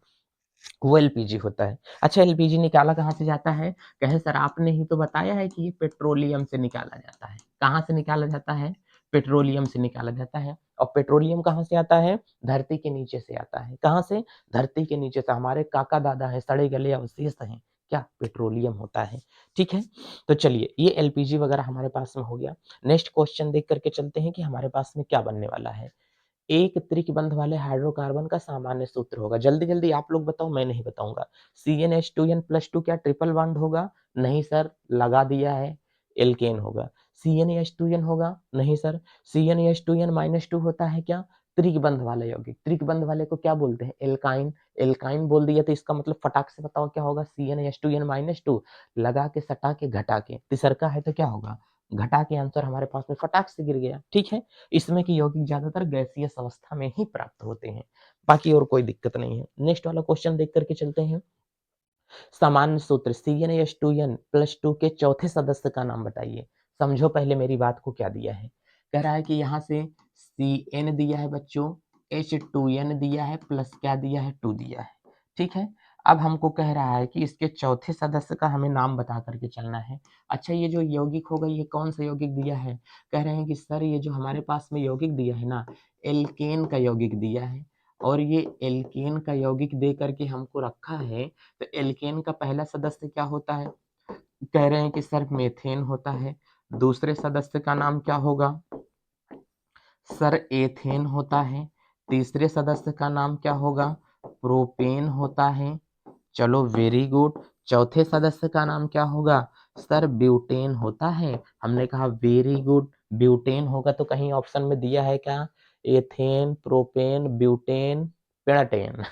वो एलपीजी होता है। अच्छा, एलपीजी निकाला कहाँ से जाता है? कहे सर आपने ही तो बताया है कि ये पेट्रोलियम से निकाला जाता है। कहाँ से निकाला जाता है? पेट्रोलियम से निकाला जाता है। और पेट्रोलियम कहाँ से आता है? धरती के नीचे से आता है। कहाँ से? धरती के नीचे से। हमारे काका दादा हैं, सड़े गले अवशेष हैं, क्या? पेट्रोलियम होता है। ठीक है, तो चलिए ये एलपीजी वगैरह हमारे पास में हो गया। नेक्स्ट क्वेश्चन देख करके चलते हैं कि हमारे पास में क्या बनने वाला है। एक त्रिकबंध वाले हाइड्रोकार्बन का सामान्य सूत्र होगा। जल्दी जल्दी आप लोग बताओ, मैं नहीं बताऊंगा। CnH2n+2 क्या ट्रिपल बॉन्ड होगा? नहीं सर, लगा दिया है, एल्केन होगा। CnH2n होगा? नहीं सर। CnH2n-2 होता है क्या? त्रिकबंध वाला यौगिक। त्रिकबंध वाले को क्या बोलते हैं? एल्काइन। एल्काइन बोल दिया तो इसका मतलब फटाक से बताओ क्या होगा? CnH2n-2 लगा के, सटा के, घटा के, तिसरका है तो क्या होगा? घटा के। आंसर हमारे पास में फटाक से गिर गया। ठीक है, इसमें के यौगिक ज्यादातर गैसीय अवस्था में ही प्राप्त होते हैं, बाकी और कोई दिक्कत नहीं है। नेक्स्ट वाला क्वेश्चन देख करके चलते हैं। सामान्य सूत्र CnH2n+2 के चौथे सदस्य का नाम बताइए। समझो पहले मेरी बात को, क्या दिया है। कह रहा है कि यहाँ से Cn दिया है बच्चों, H2n दिया है, प्लस क्या दिया है? 2 दिया है। ठीक है, अब हमको कह रहा है कि इसके चौथे सदस्य का हमें नाम बता करके चलना है। अच्छा, ये जो यौगिक होगा ये कौन सा यौगिक दिया है? कह रहे हैं कि सर ये जो हमारे पास में यौगिक दिया है ना, एल्केन का यौगिक दिया है। और ये एल्केन का यौगिक दे करके हमको रखा है, तो एल्केन का पहला सदस्य क्या होता है? कह रहे हैं कि सर मेथेन होता है। दूसरे सदस्य का नाम क्या होगा? सर एथेन होता है। तीसरे सदस्य का नाम क्या होगा? प्रोपेन होता है। चलो वेरी गुड। चौथे सदस्य का नाम क्या होगा? सर ब्यूटेन होता है। हमने कहा वेरी गुड, ब्यूटेन होगा, तो कहीं ऑप्शन में दिया है क्या? Ethane, propane, butane, pentane.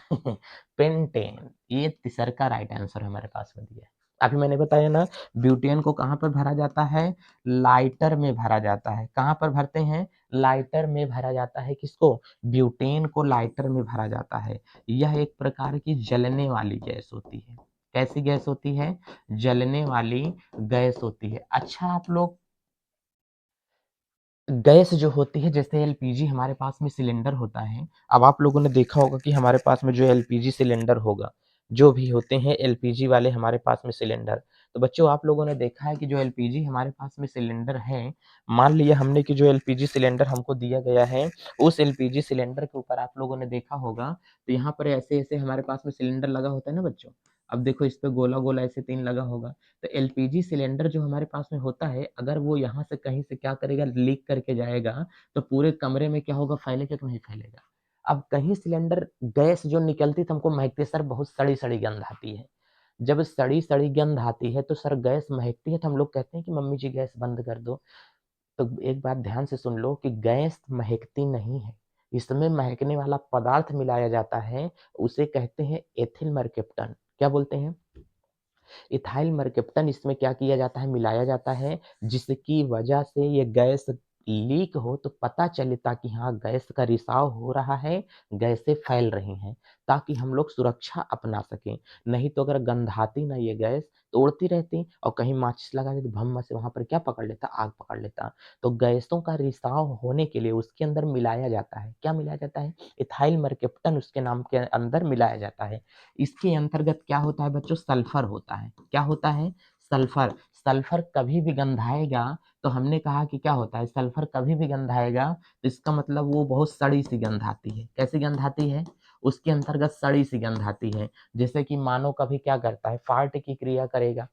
Pentane, ये तीसर का राइट आंसर हमारे पास में दिया है। अभी मैंने बताया ना, ब्यूटेन को कहाँ पर भरा जाता है? लाइटर में भरा जाता है। कहाँ पर भरते हैं? लाइटर में भरा जाता है। किसको? ब्यूटेन को लाइटर में भरा जाता है। यह एक प्रकार की जलने वाली गैस होती है। कैसी गैस होती है? जलने वाली गैस होती है। अच्छा, आप लोग गैस जो होती है, जैसे एलपीजी हमारे पास में सिलेंडर होता है। अब आप लोगों ने देखा होगा कि हमारे पास में जो एलपीजी सिलेंडर होगा, जो भी होते हैं एलपीजी वाले हमारे पास में सिलेंडर, तो बच्चों आप लोगों ने देखा है कि जो एलपीजी हमारे पास में सिलेंडर है, मान लिया हमने कि जो एलपीजी सिलेंडर हमको दिया गया है, उस एलपीजी सिलेंडर के ऊपर आप लोगों ने देखा होगा, तो यहाँ पर ऐसे ऐसे हमारे पास में सिलेंडर लगा होता है ना बच्चों। अब देखो इस पे गोला गोला ऐसे 3 लगा होगा। तो एलपीजी सिलेंडर जो हमारे पास में होता है, अगर वो यहाँ से कहीं से क्या करेगा, लीक करके जाएगा, तो पूरे कमरे में क्या होगा? फैलेगा कि नहीं फैलेगा? अब कहीं सिलेंडर गैस जो निकलती तो हमको महकती है, सर बहुत सड़ी सड़ी गंध आती है। जब सड़ी सड़ी गंध आती है तो सर गैस महकती है, तो हम लोग कहते हैं कि मम्मी जी गैस बंद कर दो। तो एक बात ध्यान से सुन लो कि गैस महकती नहीं है, इसमें महकने वाला पदार्थ मिलाया जाता है, उसे कहते हैं एथिल मर्केप्टन। क्या बोलते हैं? इथाइल मर्केप्टन इसमें क्या किया जाता है? मिलाया जाता है, जिसकी वजह से ये गैस लीक हो तो पता चले, ताकि हाँ गैस का रिसाव हो रहा है, गैसें फैल रही हैं, ताकि हम लोग सुरक्षा अपना सकें। नहीं तो अगर गंधाती ना ये गैस तो उड़ती रहती, और कहीं माचिस लगा देती, भम्म से वहाँ पर क्या पकड़ लेता, आग पकड़ लेता। तो गैसों का रिसाव होने के लिए उसके अंदर मिलाया जाता है, क्या मिलाया जाता है, इथाइल मरकैप्टन उसके नाम के अंदर मिलाया जाता है। इसके अंतर्गत क्या होता है बच्चों, सल्फर होता है। क्या होता है, सल्फर। सल्फर कभी भी गंधाएगा तो हमने कहा कि क्या होता है, सल्फर कभी भी गंधाएगा तो इसका मतलब वो बहुत सड़ी सी गंध आती है। कैसी गंध आती है, उसके अंतर्गत सड़ी सी गंध आती है। जैसे कि मानव कभी क्या करता है, फार्ट की क्रिया करेगा,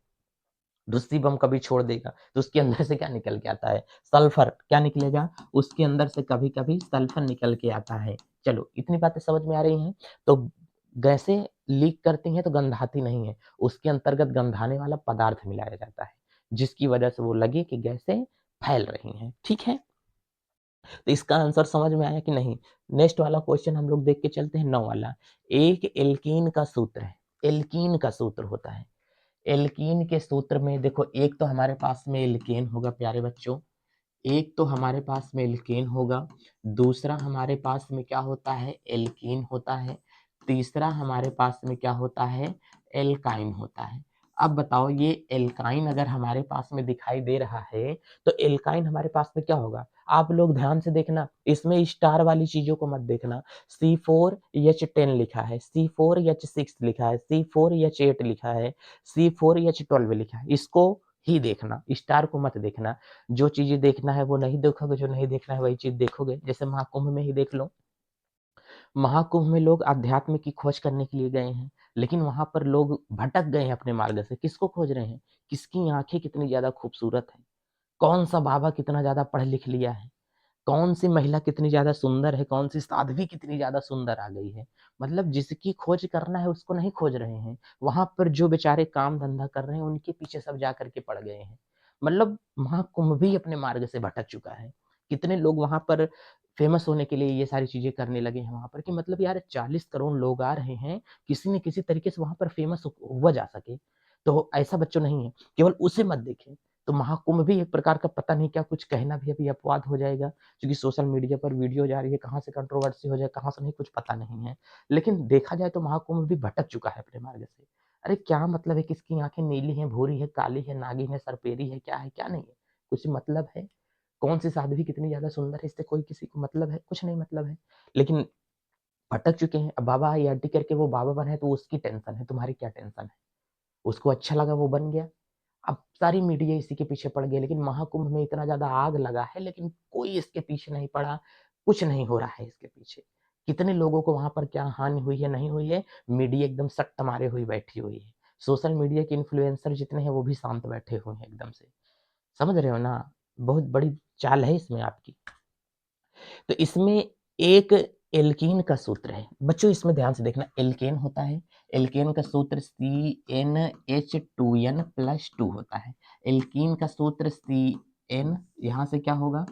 धुस्सी बम कभी छोड़ देगा, तो उसके अंदर से क्या निकल के आता है, सल्फर। क्या निकलेगा, उसके अंदर से कभी कभी सल्फर निकल के आता है। चलो इतनी बातें समझ में आ रही हैं। तो गैसें लीक करती हैं तो गंधाती नहीं है, उसके अंतर्गत गंधाने वाला पदार्थ मिलाया जाता है, जिसकी वजह से वो लगे कि गैसें फैल रही हैं। ठीक है, तो इसका आंसर समझ में आया कि नहीं। नेक्स्ट वाला क्वेश्चन हम लोग देख के चलते हैं, 9 वाला। एक एल्कीन का सूत्र है, एल्कीन का सूत्र होता है। एल्कीन के सूत्र में देखो, एक तो हमारे पास में एल्केन होगा प्यारे बच्चों, एक तो हमारे पास में एल्केन होगा, दूसरा हमारे पास में क्या होता है, एल्कीन होता है, तीसरा हमारे पास में क्या होता है, एल्काइन होता है। अब बताओ, ये एल्काइन अगर हमारे पास में दिखाई दे रहा है तो एल्काइन हमारे पास में क्या होगा। आप लोग ध्यान से देखना, इसमें स्टार वाली चीजों को मत देखना। C4H10 लिखा है, C4H6 लिखा है, C4H8 लिखा है, C4H12 लिखा है, इसको ही देखना, स्टार को मत देखना। जो चीजें देखना है वो नहीं देखोगे, जो नहीं देखना है वही चीज देखोगे। जैसे महाकुंभ में ही देख लो, महाकुंभ में लोग अध्यात्म की खोज करने के लिए गए हैं, लेकिन वहां पर लोग भटक गए हैं अपने मार्ग से। किसको खोज रहे हैं, किसकी आंखें कितनी ज्यादा खूबसूरत है, कौन सा बाबा कितना ज्यादा पढ़ लिख लिया है, कौन सी महिला कितनी ज्यादा सुंदर है, कौन सी साध्वी कितनी ज्यादा सुंदर आ गई है। मतलब जिसकी खोज करना है उसको नहीं खोज रहे हैं, वहां पर जो बेचारे काम धंधा कर रहे हैं उनके पीछे सब जा करके पड़ गए हैं। मतलब महाकुंभ भी अपने मार्ग से भटक चुका है। कितने लोग वहां पर फेमस होने के लिए ये सारी चीजें करने लगे हैं वहां पर, कि मतलब यार 40 करोड़ लोग आ रहे हैं, किसी न किसी तरीके से वहां पर फेमस हुआ जा सके। तो ऐसा बच्चों नहीं है, केवल उसे मत देखें। तो महाकुंभ भी एक प्रकार का, पता नहीं क्या कुछ कहना भी अभी अपवाद हो जाएगा, क्योंकि सोशल मीडिया पर वीडियो जा रही है, कहाँ से कंट्रोवर्सी हो जाए, कहाँ से नहीं, कुछ पता नहीं है। लेकिन देखा जाए तो महाकुंभ भी भटक चुका है अपने मार्ग से। अरे क्या मतलब है, किसकी आंखें नीली हैं, भूरी है, काली है, नागिन है, सरपेरी है, क्या है क्या नहीं है, कुछ मतलब है। कौन सी साध्वी कितनी ज्यादा सुंदर है, इससे कोई किसी को मतलब है, कुछ नहीं मतलब है। लेकिन भटक चुके हैं। अब बाबा आईआईटी करके वो बाबा बने तो उसकी टेंशन है, तुम्हारी क्या टेंशन है। उसको अच्छा लगा वो बन गया। अब सारी मीडिया इसी के पीछे पड़ गई, लेकिन महाकुंभ में इतना ज़्यादा आग लगा है, लेकिन कोई इसके पीछे नहीं पड़ा, कुछ नहीं हो रहा है इसके पीछे। कितने लोगों को वहाँ पर क्या हानि हुई है, नहीं हुई है, मीडिया एकदम सट्ट मारे हुई बैठी हुई है। सोशल मीडिया के इन्फ्लुएंसर जितने हैं वो भी शांत बैठे हुए हैं एकदम से। समझ रहे हो ना? बहुत बड़ी चाल है इसमें आपकी। तो इसमें एक एल्कीन का सूत्र है। बच्चों इसमें ध्यान से देखना, एल्केन होता है, एल्केन का सूत्र CnH2n प्लस 2 होता है। एल्कीन का सूत्र CN, यहाँ से क्या होगा,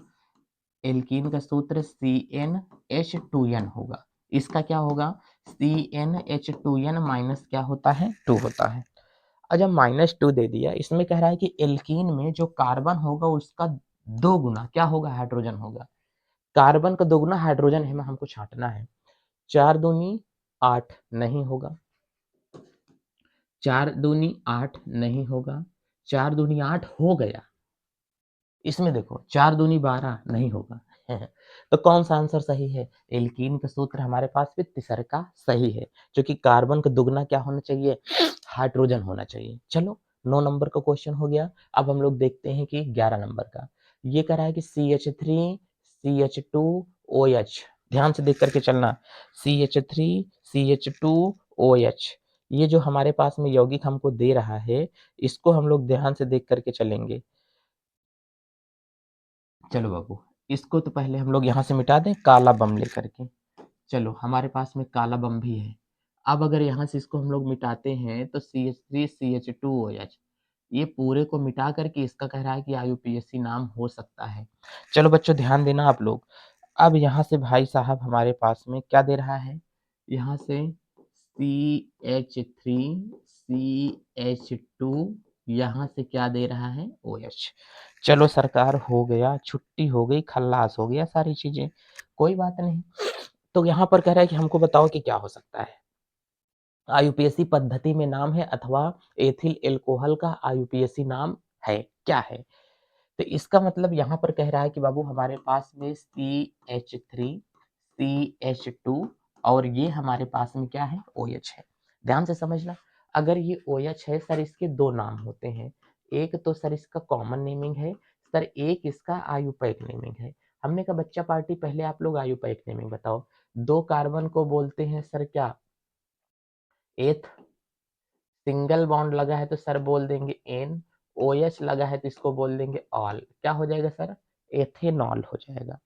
एल्कीन का सूत्र CnH2n होगा। इसका क्या होगा, CnH2n माइनस क्या होता है, 2 होता है। और जब -2 दे दिया, इसमें कह रहा है कि एल्कीन में जो कार्बन होगा उसका 2 गुना क्या होगा, हाइड्रोजन होगा। कार्बन का दोगुना हाइड्रोजन है, हमको छांटना है। 4 दूनी 8 नहीं होगा, 4 दूनी 8 नहीं होगा, 4 दूनी 8 हो गया। इसमें देखो 4 दूनी 12 नहीं होगा। तो कौन सा आंसर सही है, एल्कीन का सूत्र हमारे पास में तीसरा सही है, क्योंकि कार्बन का दुगना क्या होना चाहिए, हाइड्रोजन होना चाहिए। चलो 9 नंबर का क्वेश्चन हो गया। अब हम लोग देखते हैं कि 11 नंबर का। ये कह रहा है कि CH3 CH2OH, ध्यान से देख करके चलना, CH3 CH2OH, ये जो हमारे पास में यौगिक हमको दे रहा है, इसको हम लोग ध्यान से देख करके चलेंगे। चलो बाबू, इसको तो पहले हम लोग यहाँ से मिटा दें काला बम लेकर के। चलो हमारे पास में काला बम भी है। अब अगर यहाँ से इसको हम लोग मिटाते हैं तो CH3 CH2OH, ये पूरे को मिटा करके इसका कह रहा है कि IUPAC नाम हो सकता है। चलो बच्चों ध्यान देना आप लोग। अब यहाँ से भाई साहब हमारे पास में क्या दे रहा है, यहाँ से CH3 CH2 यहाँ से क्या दे रहा है? OH। चलो सरकार हो गया, छुट्टी हो गई, खल्लास हो गया सारी चीज़ें, कोई बात नहीं। तो यहाँ पर कह रहा है कि हमको बताओ कि क्या हो सकता है? IUPAC पद्धति में नाम है अथवा एथिल एल्कोहल का IUPAC नाम है, क्या है? तो इसका मतलब यहाँ पर कह रहा है कि बाबू हमारे पास में CH3, CH2 और ये हमारे पास में क्या है? OH है। ध्यान से समझना, अगर ये OH है सर इसके 2 नाम होते हैं। एक तो सर इसका कॉमन नेमिंग है, सर एक इसका आयुपैक नेमिंग है। हमने कहा बच्चा पार्टी पहले आप लोग आयुपैक नेमिंग बताओ। 2 कार्बन को बोलते हैं सर क्या? एथ। सिंगल बॉन्ड लगा है तो सर बोल देंगे एन, OH लगा है तो इसको बोल देंगे ऑल। क्या हो जाएगा सर? एथेनॉल हो जाएगा।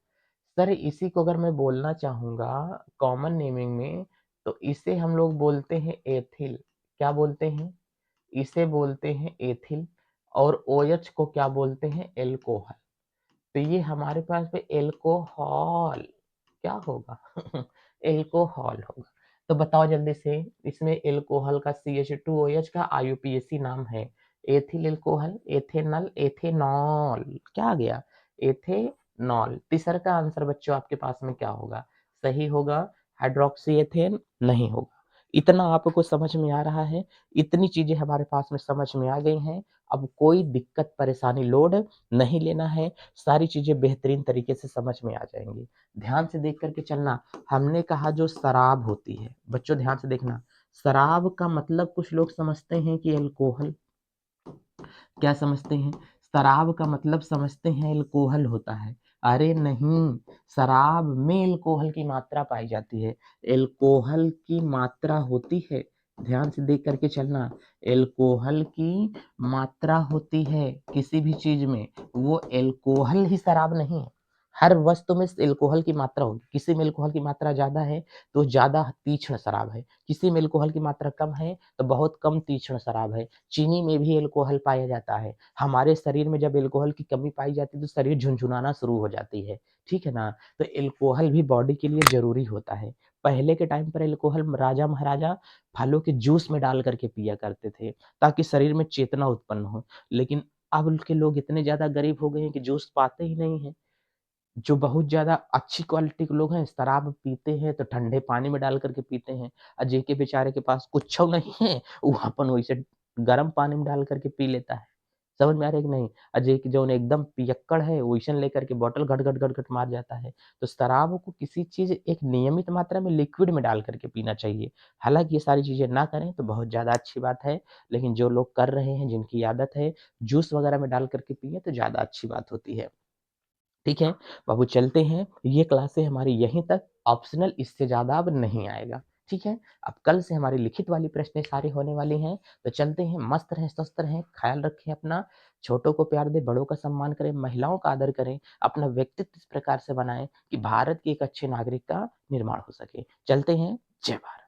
सर इसी को अगर मैं बोलना चाहूँगा कॉमन नेमिंग में तो इसे हम लोग बोलते हैं एथिल। क्या बोलते हैं? इसे बोलते हैं एथिल और OH को क्या बोलते हैं? एल्कोहल। तो ये हमारे पास में एल्कोहल क्या होगा? एल्कोहल होगा। तो बताओ जल्दी से इसमें एल्कोहल का CH2OH का IUPAC नाम है एथिल एल्कोहल, एथेनल, एथेनॉल। क्या आ गया? एथेनॉल। तीसरा का आंसर बच्चों आपके पास में क्या होगा? सही होगा हाइड्रोक्सी एथेन नहीं होगा। इतना आपको समझ में आ रहा है? इतनी चीजें हमारे पास में समझ में आ गई हैं। अब कोई दिक्कत परेशानी लोड नहीं लेना है, सारी चीज़ें बेहतरीन तरीके से समझ में आ जाएँगी। ध्यान से देख कर के चलना, हमने कहा जो शराब होती है, बच्चों ध्यान से देखना, शराब का मतलब कुछ लोग समझते हैं कि अल्कोहल, क्या समझते हैं? शराब का मतलब समझते हैं अल्कोहल होता है। अरे नहीं, शराब में अल्कोहल की मात्रा पाई जाती है। अल्कोहल की मात्रा होती है, ध्यान से देख कर के चलना, अल्कोहल की मात्रा होती है किसी भी चीज़ में, वो अल्कोहल ही शराब नहीं है। हर वस्तु में अल्कोहल की मात्रा होगी, किसी में अल्कोहल की मात्रा ज़्यादा है, तो ज़्यादा तीक्ष्ण शराब है, किसी में अल्कोहल की मात्रा कम है, तो बहुत कम तीक्ष्ण शराब है। चीनी में भी अल्कोहल पाया जाता है। हमारे शरीर में जब अल्कोहल की कमी पाई जाती है तो शरीर झुनझुनाना शुरू हो जाती है, ठीक है ना? तो अल्कोहल भी बॉडी के लिए ज़रूरी होता है। पहले के टाइम पर अल्कोहल राजा-महाराजा फलों के जूस में डाल कर के पिया करते थे, ताकि शरीर में चेतना उत्पन्न हो। लेकिन अब के लोग इतने ज़्यादा गरीब हो गए हैं कि जूस पाते ही नहीं हैं। जो बहुत ज़्यादा अच्छी क्वालिटी के लोग हैं, शराब पीते हैं तो ठंडे पानी में डाल कर के पीते हैं और जेके बेचारे के पास कुछो नहीं है, वो अपन वैसे गर्म पानी में डाल कर के पी लेता है। समझ में आ रहा है कि नहीं? जे कि जौन एकदम पियक्कड़ है, वैसन लेकर के बॉटल घट, घट, घट, घट मार जाता है। तो शराब को किसी चीज़ एक नियमित मात्रा में लिक्विड में डाल कर के पीना चाहिए। हालाँकि ये सारी चीज़ें ना करें तो बहुत ज़्यादा अच्छी बात है, लेकिन जो लोग कर रहे हैं, जिनकी आदत है, जूस वगैरह में डाल कर के पिएँ तो ज़्यादा अच्छी बात होती है। ठीक है, बाबू चलते हैं, ये क्लासें हमारी यहीं तक, ऑप्शनल इससे ज़्यादा अब नहीं आएगा, ठीक है? अब कल से हमारी लिखित वाली प्रश्नें सारी होने वाली हैं, तो चलते हैं, मस्त रहें, स्वस्थ रहें, ख़्याल रखें अपना, छोटों को प्यार दें, बड़ों का सम्मान करें, महिलाओं का आदर करें, अपना व्यक्तित्व इस प्रकार से बनाएँ कि भारत के एक अच्छे नागरिक का निर्माण हो सके। चलते हैं, जय भारत।